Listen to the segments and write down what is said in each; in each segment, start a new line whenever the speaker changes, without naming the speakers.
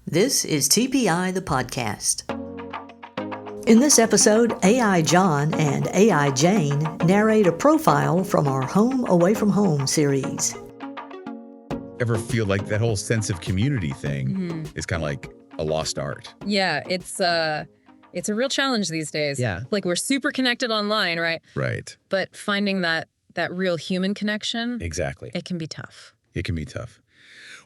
This is TPI the podcast. In this episode, AI John and AI Jane narrate a profile from our Home Away from Home series.
Ever feel like that whole sense of community thing is kind of like a lost art?
Yeah, it's a real challenge these days.
Yeah.
Like we're super connected online, right?
Right.
But finding that real human connection,
Exactly.
it can be tough.
It can be tough.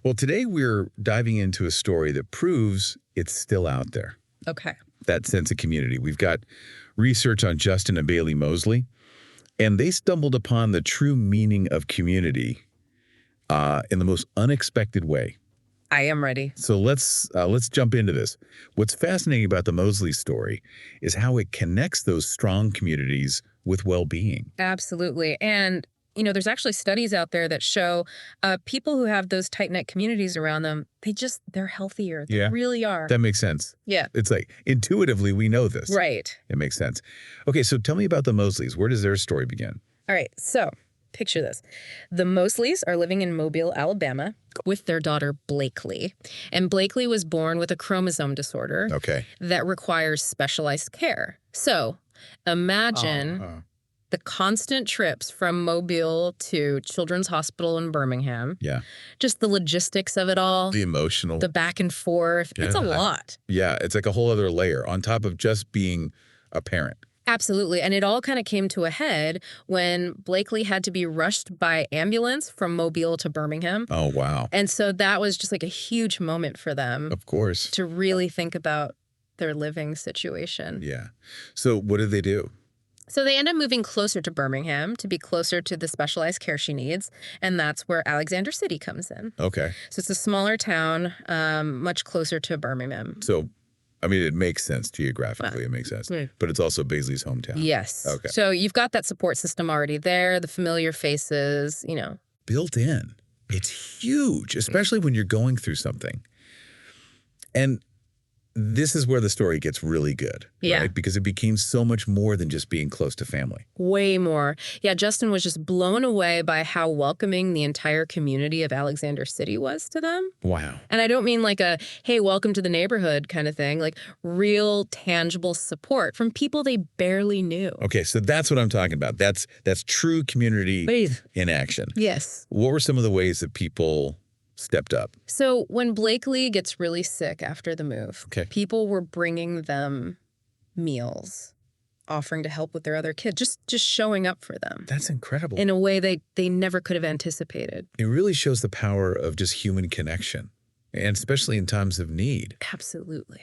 Well, today we're diving into a story that proves it's still out there.
Okay.
That sense of community. We've got research on Justin and Baley Moseley, and they stumbled upon the true meaning of community in the most unexpected way.
I am ready.
So let's jump into this. What's fascinating about the Moseley story is how it connects those strong communities with well-being.
Absolutely. And, you know, there's actually studies out there that show people who have those tight-knit communities around them, they're healthier. They really are.
That makes sense.
Yeah.
It's like intuitively we know this.
Right.
It makes sense. Okay, so tell me about the Mosleys. Where does their story begin?
All right. So picture this. The Mosleys are living in Mobile, Alabama with their daughter Blakely. And Blakely was born with a chromosome disorder that requires specialized care. So imagine the constant trips from Mobile to Children's Hospital in Birmingham.
Yeah.
Just the logistics of it all.
The emotional.
The back and forth.
Yeah.
It's a lot.
Yeah, it's like a whole other layer on top of just being a parent.
Absolutely. And it all kind of came to a head when Blakely had to be rushed by ambulance from Mobile to Birmingham.
Oh, wow.
And so that was just like a huge moment for them.
Of course.
To really think about their living situation.
Yeah. So what did they do?
So they end up moving closer to Birmingham to be closer to the specialized care she needs. And that's where Alexander City comes in.
Okay.
So it's a smaller town, much closer to Birmingham.
So, I mean, it makes sense geographically. It makes sense. But it's also Baisley's hometown.
Yes.
Okay.
So you've got that support system already there, the familiar faces, you know.
Built in. It's huge, especially when you're going through something. And this is where the story gets really good, right? Because it became so much more than just being close to family.
Way more. Yeah, Justin was just blown away by how welcoming the entire community of Alexander City was to them.
Wow.
And I don't mean like a, hey, welcome to the neighborhood kind of thing, like real tangible support from people they barely knew.
Okay, so that's what I'm talking about. That's true community in action.
Yes.
What were some of the ways that people stepped up?
So when Blakely gets really sick after the move, people were bringing them meals, offering to help with their other kids, just showing up for them.
That's incredible.
In a way they never could have anticipated.
It really shows the power of just human connection, and especially in times of need.
Absolutely.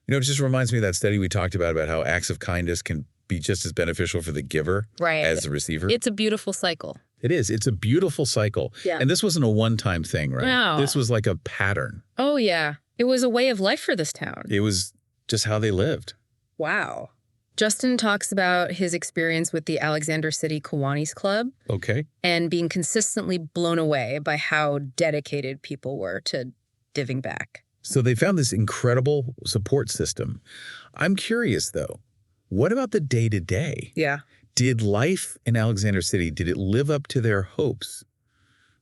You know, it just reminds me of that study we talked about how acts of kindness can be just as beneficial for the giver as the receiver.
It's a beautiful cycle.
It is. It's a beautiful cycle.
Yeah.
And this wasn't a one-time thing, right?
No.
This was like a pattern.
Oh, yeah. It was a way of life for this town.
It was just how they lived.
Wow. Justin talks about his experience with the Alexander City Kiwanis Club.
Okay.
And being consistently blown away by how dedicated people were to giving back.
So they found this incredible support system. I'm curious, though, what about the day-to-day?
Yeah.
Did life in Alexander City, did it live up to their hopes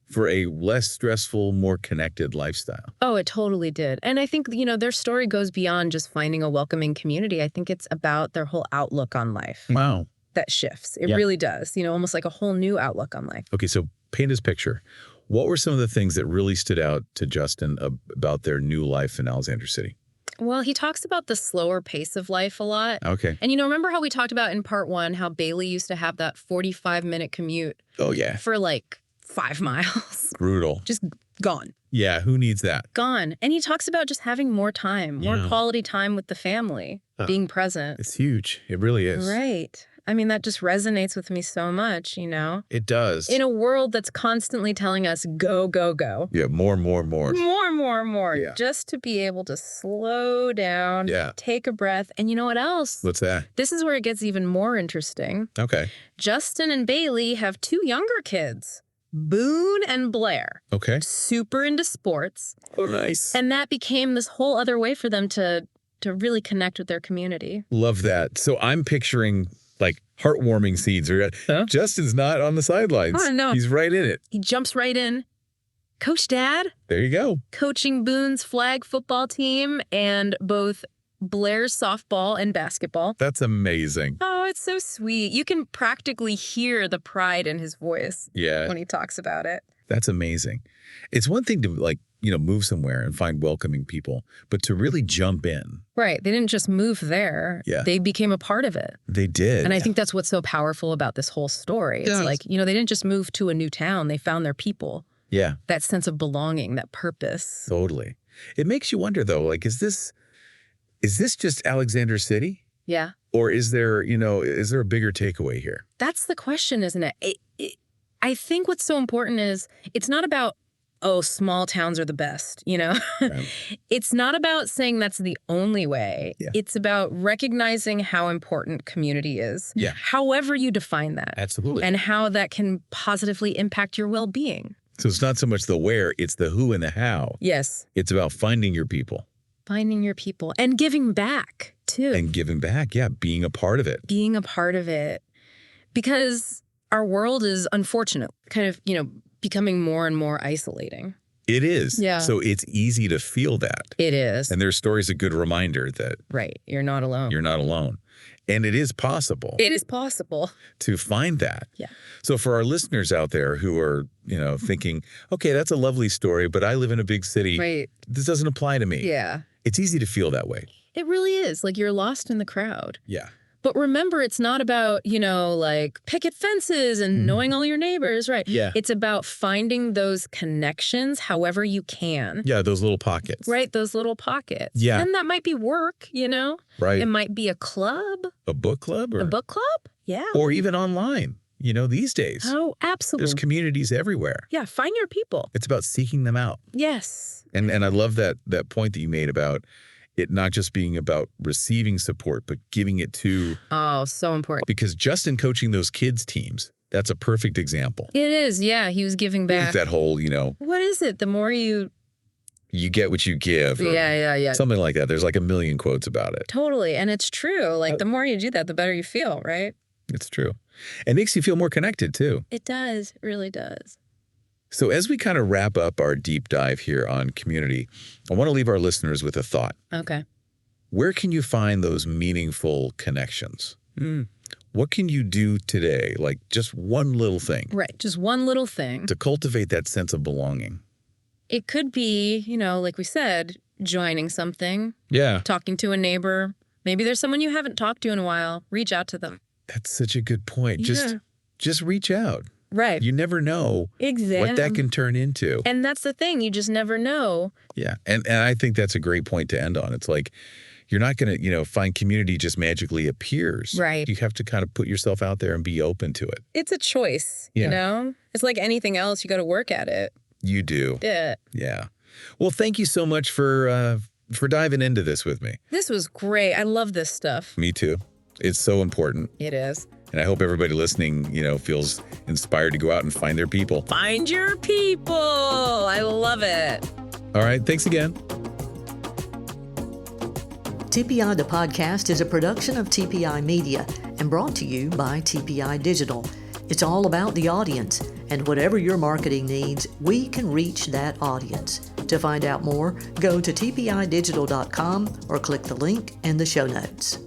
for a less stressful, more connected lifestyle?
Oh, it totally did. And I think, you know, their story goes beyond just finding a welcoming community. I think it's about their whole outlook on life.
Wow.
That shifts. It really does. You know, almost like a whole new outlook on life.
Okay, so paint this picture. What were some of the things that really stood out to Justin about their new life in Alexander City?
Well, he talks about the slower pace of life a lot.
Okay.
And, you know, remember how we talked about in part one how Baley used to have that 45-minute commute?
Oh, yeah.
For like 5 miles.
Brutal.
Just gone.
Yeah, who needs that?
Gone. And he talks about just having more time, more quality time with the family, being present.
It's huge. It really is.
Right. I mean, that just resonates with me so much, you know?
It does.
In a world that's constantly telling us, go, go, go.
Yeah, more.
More.
Yeah.
Just to be able to slow down, take a breath. And you know what else?
What's that?
This is where it gets even more interesting.
Okay.
Justin and Baley have 2 younger kids, Boone and Blair.
Okay.
Super into sports.
Oh, nice.
And that became this whole other way for them to really connect with their community.
Love that. So I'm picturing like heartwarming scenes. Justin's not on the sidelines.
Oh, no.
He's right in it.
He jumps right in, Coach Dad.
There you go.
Coaching Boone's flag football team and both Blair's softball and basketball.
That's amazing.
Oh, it's so sweet. You can practically hear the pride in his voice when he talks about it.
That's amazing. It's one thing to move somewhere and find welcoming people, but to really jump in.
Right. They didn't just move there.
Yeah.
They became a part of it.
They did.
And I think that's what's so powerful about this whole story. It's like, they didn't just move to a new town. They found their people.
Yeah.
That sense of belonging, that purpose.
Totally. It makes you wonder, though, like, is this just Alexander City?
Yeah.
Or is there a bigger takeaway here?
That's the question, isn't it? I think what's so important is it's not about, small towns are the best, Right. It's not about saying that's the only way. Yeah. It's about recognizing how important community is.
Yeah.
However you define that.
Absolutely.
And how that can positively impact your well-being.
So it's not so much the where, it's the who and the how.
Yes.
It's about finding your people.
Finding your people and giving back, too.
And giving back, yeah, being a part of it.
Being a part of it. Because our world is unfortunate, kind of, becoming more and more isolating.
It is.
Yeah.
So it's easy to feel that.
It is.
And their story's a good reminder that
right, you're not alone.
You're not alone. And it is possible.
It is possible.
To find that.
Yeah.
So for our listeners out there who are, thinking, okay, that's a lovely story, but I live in a big city.
Right.
This doesn't apply to me.
Yeah.
It's easy to feel that way.
It really is. Like you're lost in the crowd.
Yeah.
But remember, it's not about, like picket fences and knowing all your neighbors, right?
Yeah.
It's about finding those connections however you can.
Yeah, those little pockets.
Right, those little pockets.
Yeah.
And that might be work,
Right.
It might be a club.
A book club?
A book club? Yeah.
Or even online, these days.
Oh, absolutely.
There's communities everywhere.
Yeah, find your people.
It's about seeking them out.
Yes.
And I love that point that you made about it not just being about receiving support, but giving it to...
Oh, so important.
Because Justin coaching those kids' teams, that's a perfect example.
It is, yeah. He was giving back.
That whole,
What is it? The more you
get what you give.
Yeah.
Something like that. There's like a million quotes about it.
Totally. And it's true. Like the more you do that, the better you feel, right?
It's true. It makes you feel more connected, too.
It does. It really does.
So as we kind of wrap up our deep dive here on community, I want to leave our listeners with a thought.
Okay.
Where can you find those meaningful connections? What can you do today, like just one little thing?
Right. Just one little thing.
To cultivate that sense of belonging.
It could be, like we said, joining something.
Yeah.
Talking to a neighbor. Maybe there's someone you haven't talked to in a while. Reach out to them.
That's such a good point.
Yeah.
Just reach out.
Right.
You never know what that can turn into.
And that's the thing. You just never know.
Yeah. And I think that's a great point to end on. It's like you're not going to, find community just magically appears.
Right.
You have to kind of put yourself out there and be open to it.
It's a choice, It's like anything else. You got to work at it.
You do.
Yeah.
Yeah. Well, thank you so much for diving into this with me.
This was great. I love this stuff.
Me too. It's so important.
It is.
And I hope everybody listening, feels inspired to go out and find their people.
Find your people. I love it.
All right. Thanks again.
TPI the Podcast is a production of TPI Media and brought to you by TPI Digital. It's all about the audience, and whatever your marketing needs, we can reach that audience. To find out more, go to tpidigital.com or click the link in the show notes.